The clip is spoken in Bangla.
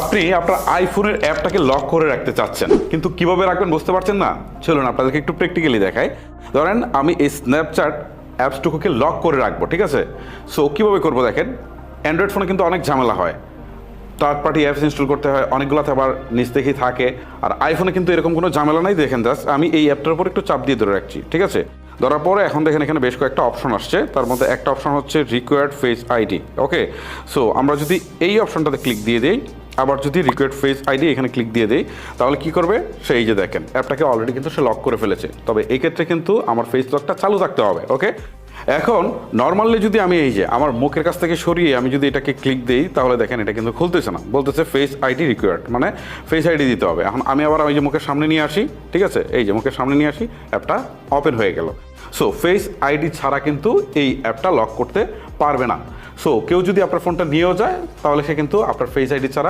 আপনি আপনার আইফোনের অ্যাপটাকে লক করে রাখতে চাচ্ছেন, কিন্তু কিভাবে রাখবেন বুঝতে পারছেন না। চলুন আপনাদেরকে একটু প্র্যাকটিক্যালি দেখাই। ধরেন আমি এই স্ন্যাপচ্যাট অ্যাপসটুকুকে লক করে রাখবো, ঠিক আছে। সো কীভাবে করবো দেখেন, অ্যান্ড্রয়েড ফোনে কিন্তু অনেক ঝামেলা হয়, থার্ড পার্টি অ্যাপস ইনস্টল করতে হয়, অনেকগুলোতে আবার নিচ দেখেই থাকে। আর আইফোনে কিন্তু এরকম কোনো ঝামেলা নাই। দেখেন জাস্ট আমি এই অ্যাপটার উপর একটু চাপ দিয়ে ধরে রাখছি, ঠিক আছে। ধরার পরে এখন দেখেন এখানে বেশ কয়েকটা অপশন আসছে, তার মধ্যে একটা অপশন হচ্ছে রিকোয়ার্ড ফেস আইডি। ওকে, সো আমরা যদি এই অপশনটাতে ক্লিক দিয়ে দিই, আবার যদি রিকোয়ার্ড ফেস আইডি এখানে ক্লিক দিয়ে দিই, তাহলে কি করবে সেই যে দেখেন অ্যাপটাকে অলরেডি কিন্তু সে লক করে ফেলেছে। তবে এই ক্ষেত্রে কিন্তু আমার ফেস লকটা চালু থাকতে হবে। ওকে, এখন নর্মালি যদি আমি এই যে আমার মুখের কাছ থেকে সরিয়ে আমি যদি এটাকে ক্লিক দিই, তাহলে দেখেন এটা কিন্তু খুলতেছে না, বলতেছে ফেস আইডি রিকোয়ার্ড, মানে ফেস আইডি দিতে হবে। এখন আমি আবার ওই যে মুখের সামনে নিয়ে আসি, ঠিক আছে, এই যে মুখের সামনে নিয়ে আসি, অ্যাপটা ওপেন হয়ে গেল। সো ফেস আইডি ছাড়া কিন্তু এই অ্যাপটা লক করতে পারবে না। সো কেউ যদি আপনার ফোনটা নিয়েও যায়, তাহলে সে কিন্তু আপনার ফেস আইডি ছাড়া